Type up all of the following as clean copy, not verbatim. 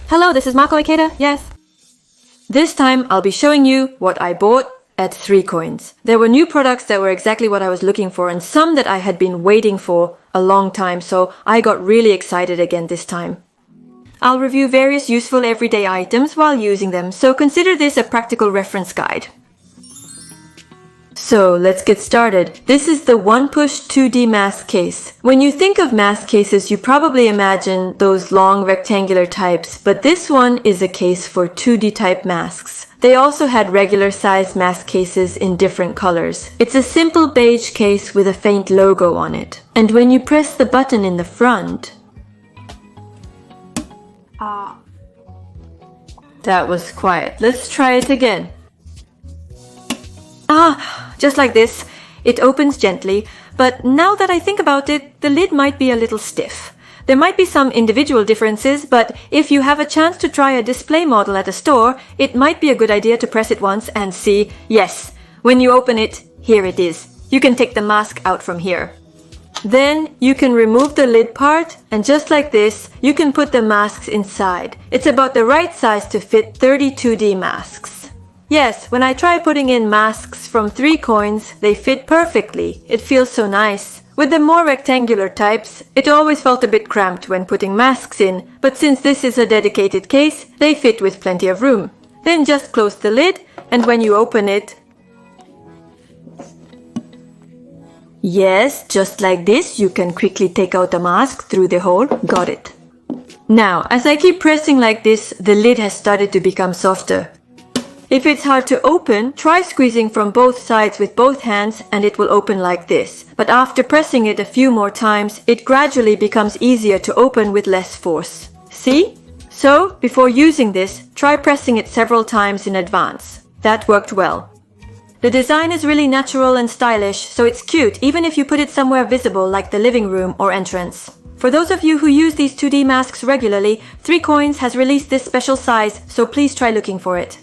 Hello, this is Mako Ikeda, yes. This time I'll be showing you what I bought at 3COINS. There were new products that were exactly what I was looking for and some that I had been waiting for a long time, so I got really excited again this time. I'll review various useful everyday items while using them, so consider this a practical reference guide. So let's get started. This is the One Push 2D mask case. When you think of mask cases, you probably imagine those long rectangular types, but this one is a case for 2D type masks. They also had regular size mask cases in different colors. It's a simple beige case with a faint logo on it. And when you press the button in the front... That was quiet. Let's try it again. Just like this. It opens gently, but now that I think about it, the lid might be a little stiff. There might be some individual differences, but if you have a chance to try a display model at a store, it might be a good idea to press it once and see, yes, when you open it, here it is. You can take the mask out from here. Then you can remove the lid part, and just like this, you can put the masks inside. It's about the right size to fit 30 2D masks. Yes, when I try putting in masks from 3COINS, they fit perfectly. It feels so nice. With the more rectangular types, it always felt a bit cramped when putting masks in, but since this is a dedicated case, they fit with plenty of room. Then just close the lid, and when you open it... Yes, just like this, you can quickly take out the mask through the hole. Got it. Now, as I keep pressing like this, the lid has started to become softer. If it's hard to open, try squeezing from both sides with both hands and it will open like this. But after pressing it a few more times, it gradually becomes easier to open with less force. See? So, before using this, try pressing it several times in advance. That worked well. The design is really natural and stylish, so it's cute even if you put it somewhere visible like the living room or entrance. For those of you who use these 2D masks regularly, 3COINS has released this special size, so please try looking for it.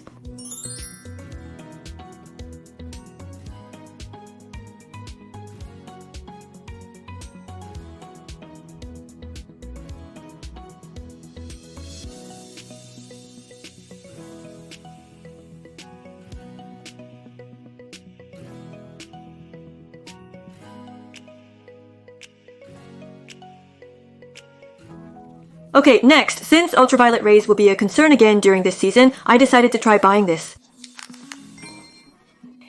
Okay, next, since ultraviolet rays will be a concern again during this season, I decided to try buying this.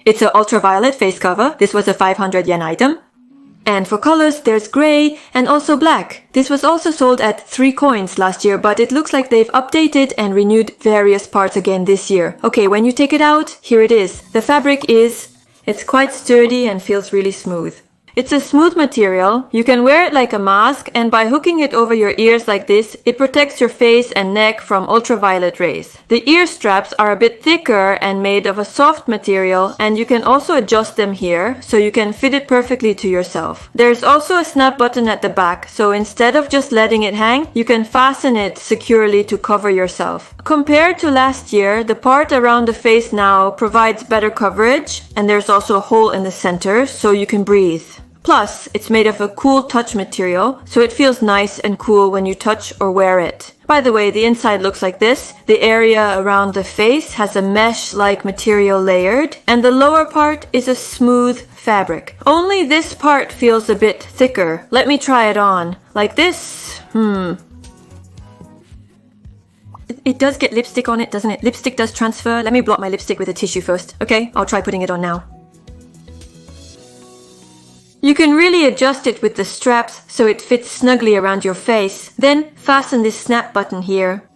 It's an ultraviolet face cover. This was a 500 yen item. And for colors, there's grey and also black. This was also sold at 3COINS last year, but it looks like they've updated and renewed various parts again this year. Okay, when you take it out, here it is. The fabric it's quite sturdy and feels really smooth. It's a smooth material. You can wear it like a mask, and by hooking it over your ears like this, it protects your face and neck from ultraviolet rays. The ear straps are a bit thicker and made of a soft material, and you can also adjust them here, so you can fit it perfectly to yourself. There's also a snap button at the back, so instead of just letting it hang, you can fasten it securely to cover yourself. Compared to last year, the part around the face now provides better coverage, and there's also a hole in the center, so you can breathe. Plus, it's made of a cool touch material, so it feels nice and cool when you touch or wear it. By the way, the inside looks like this. The area around the face has a mesh-like material layered, and the lower part is a smooth fabric. Only this part feels a bit thicker. Let me try it on. Like this. It does get lipstick on it, doesn't it? Lipstick does transfer. Let me blot my lipstick with a tissue first. Okay, I'll try putting it on now. You can really adjust it with the straps so it fits snugly around your face. Then fasten this snap button here.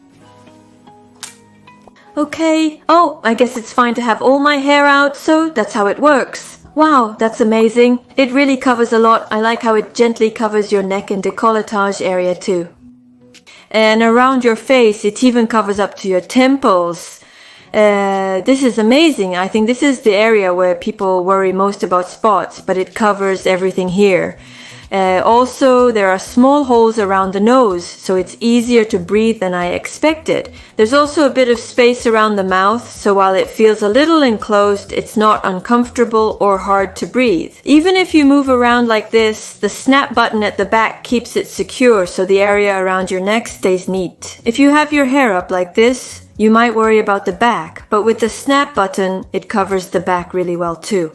Okay. Oh, I guess it's fine to have all my hair out, so that's how it works. Wow, that's amazing. It really covers a lot. I like how it gently covers your neck and décolletage area too. And around your face, it even covers up to your temples. This is amazing. I think this is the area where people worry most about spots, but it covers everything here. Also, there are small holes around the nose, so it's easier to breathe than I expected. There's also a bit of space around the mouth, so while it feels a little enclosed, it's not uncomfortable or hard to breathe. Even if you move around like this, the snap button at the back keeps it secure, so the area around your neck stays neat. If you have your hair up like this, you might worry about the back, but with the snap button, it covers the back really well too.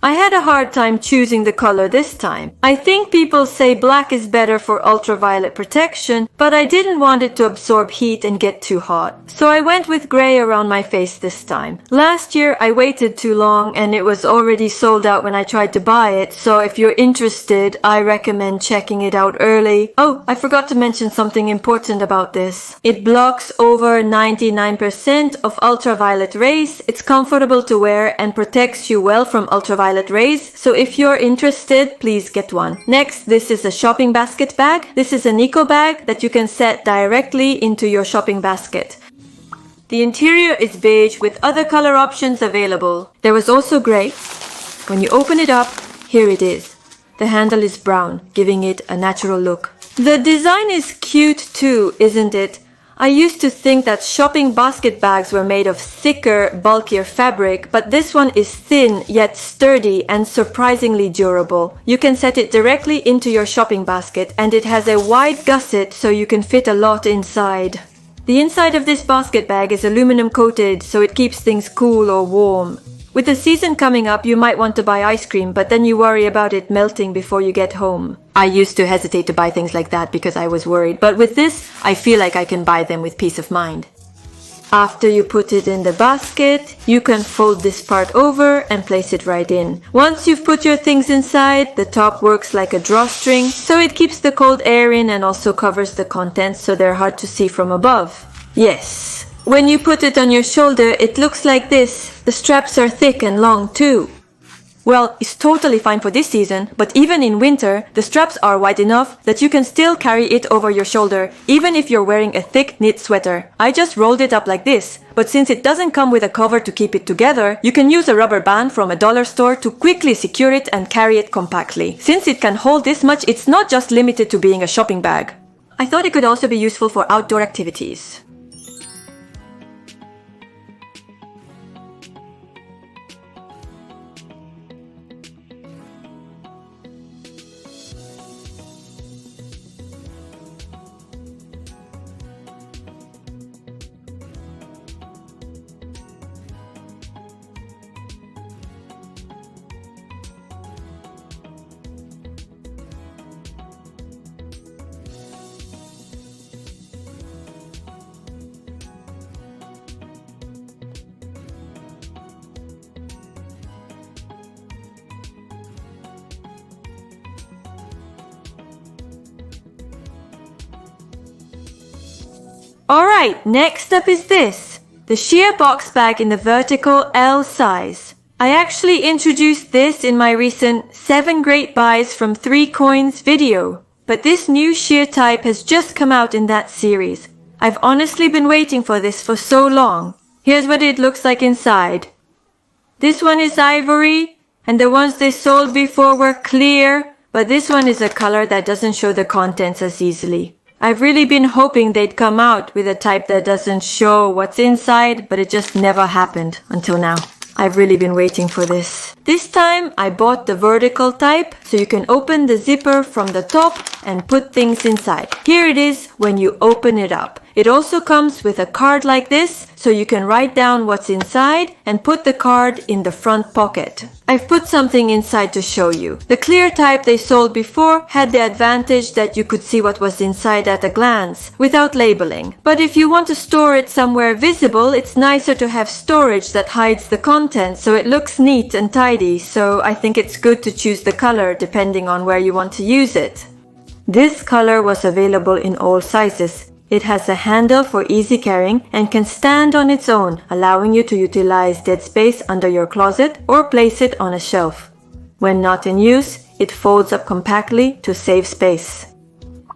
I had a hard time choosing the color this time. I think people say black is better for ultraviolet protection, but I didn't want it to absorb heat and get too hot. So I went with gray around my face this time. Last year I waited too long and it was already sold out when I tried to buy it, so if you're interested, I recommend checking it out early. Oh, I forgot to mention something important about this. It blocks over 99% of ultraviolet rays, it's comfortable to wear and protects you well from ultraviolet rays, so if you're interested, please get one. Next, this is a shopping basket bag. This is an eco bag that you can set directly into your shopping basket. The interior is beige with other color options available. There was also gray. When you open it up, here it is. The handle is brown, giving it a natural look. The design is cute too, isn't it? I used to think that shopping basket bags were made of thicker, bulkier fabric, but this one is thin yet sturdy and surprisingly durable. You can set it directly into your shopping basket and it has a wide gusset so you can fit a lot inside. The inside of this basket bag is aluminum coated so it keeps things cool or warm. With the season coming up, you might want to buy ice cream, but then you worry about it melting before you get home. I used to hesitate to buy things like that because I was worried, but with this, I feel like I can buy them with peace of mind. After you put it in the basket, you can fold this part over and place it right in. Once you've put your things inside, the top works like a drawstring, so it keeps the cold air in and also covers the contents so they're hard to see from above. Yes. When you put it on your shoulder, it looks like this. The straps are thick and long too. Well, it's totally fine for this season, but even in winter, the straps are wide enough that you can still carry it over your shoulder, even if you're wearing a thick knit sweater. I just rolled it up like this, but since it doesn't come with a cover to keep it together, you can use a rubber band from a dollar store to quickly secure it and carry it compactly. Since it can hold this much, it's not just limited to being a shopping bag. I thought it could also be useful for outdoor activities. Alright, next up is this. The sheer box bag in the vertical L size. I actually introduced this in my recent 7 Great Buys from 3COINS video, but this new sheer type has just come out in that series. I've honestly been waiting for this for so long. Here's what it looks like inside. This one is ivory, and the ones they sold before were clear, but this one is a color that doesn't show the contents as easily. I've really been hoping they'd come out with a type that doesn't show what's inside, but it just never happened until now. I've really been waiting for this. This time I bought the vertical type, so you can open the zipper from the top and put things inside. Here it is when you open it up. It also comes with a card like this, so you can write down what's inside and put the card in the front pocket. I've put something inside to show you. The clear type they sold before had the advantage that you could see what was inside at a glance, without labeling. But if you want to store it somewhere visible, it's nicer to have storage that hides the contents so it looks neat and tidy, so I think it's good to choose the color depending on where you want to use it. This color was available in all sizes. It has a handle for easy carrying and can stand on its own, allowing you to utilize dead space under your closet or place it on a shelf. When not in use, it folds up compactly to save space.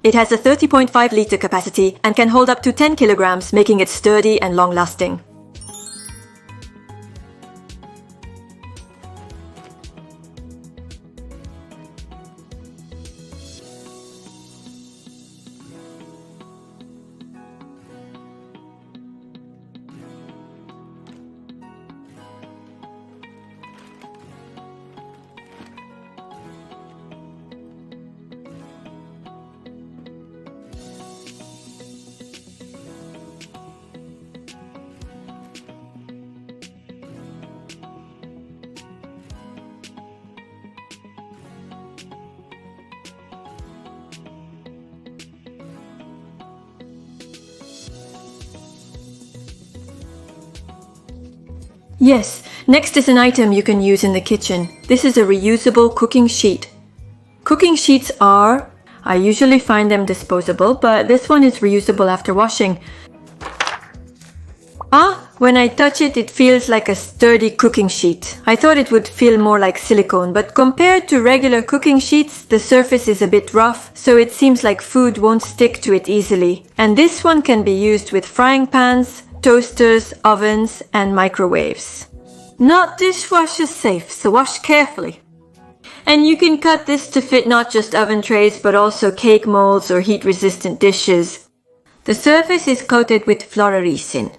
It has a 30.5 liter capacity and can hold up to 10 kilograms, making it sturdy and long-lasting. Yes, next is an item you can use in the kitchen. This is a reusable cooking sheet. Cooking sheets I usually find them disposable, but this one is reusable after washing. When I touch it, it feels like a sturdy cooking sheet. I thought it would feel more like silicone, but compared to regular cooking sheets, the surface is a bit rough, so it seems like food won't stick to it easily. And this one can be used with frying pans, toasters, ovens, and microwaves. Not dishwasher safe, so wash carefully. And you can cut this to fit not just oven trays, but also cake molds or heat-resistant dishes. The surface is coated with fluororesin.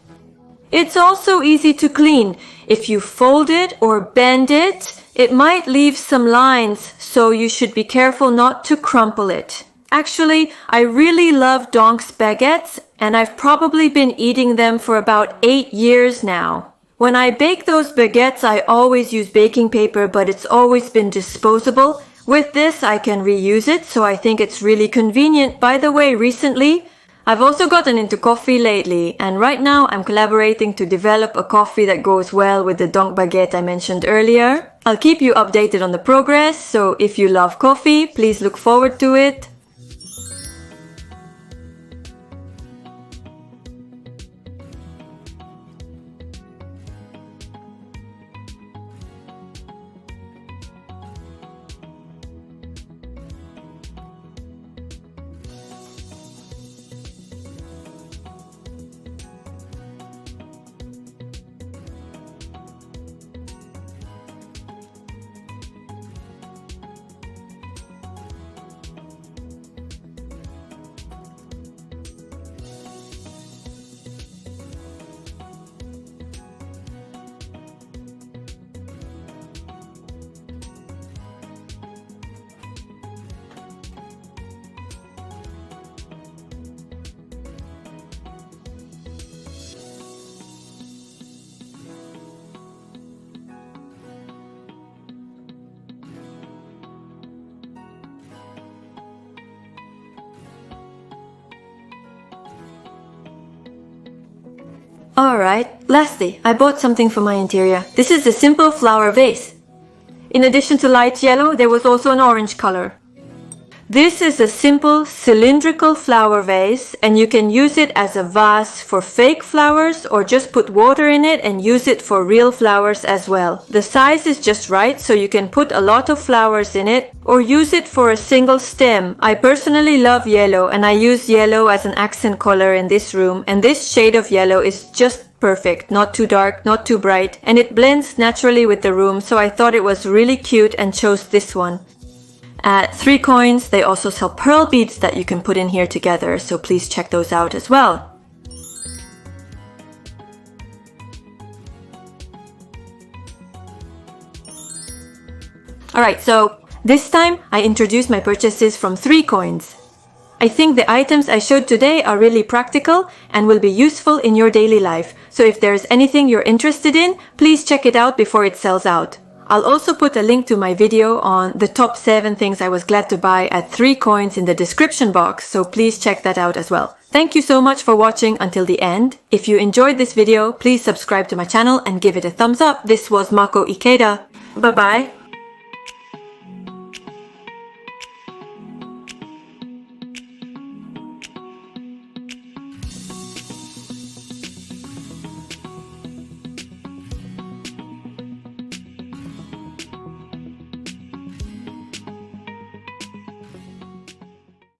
It's also easy to clean. If you fold it or bend it, it might leave some lines, so you should be careful not to crumple it. Actually, I really love Donk's baguettes, and I've probably been eating them for about 8 years now. When I bake those baguettes, I always use baking paper, but it's always been disposable. With this, I can reuse it, so I think it's really convenient. By the way, recently, I've also gotten into coffee lately, and right now I'm collaborating to develop a coffee that goes well with the Donk baguette I mentioned earlier. I'll keep you updated on the progress, so if you love coffee, please look forward to it. Alright, lastly, I bought something for my interior. This is a simple flower vase. In addition to light yellow, there was also an orange color. This is a simple cylindrical flower vase, and you can use it as a vase for fake flowers or just put water in it and use it for real flowers as well. The size is just right, so you can put a lot of flowers in it or use it for a single stem. I personally love yellow, and I use yellow as an accent color in this room, and this shade of yellow is just perfect, not too dark, not too bright, and it blends naturally with the room, so I thought it was really cute and chose this one. At 3COINS, they also sell pearl beads that you can put in here together, so please check those out as well. Alright, so this time I introduced my purchases from 3COINS. I think the items I showed today are really practical and will be useful in your daily life, so if there's anything you're interested in, please check it out before it sells out. I'll also put a link to my video on the top 7 things I was glad to buy at 3COINS in the description box, so please check that out as well. Thank you so much for watching until the end. If you enjoyed this video, please subscribe to my channel and give it a thumbs up. This was Mako Ikeda. Bye bye.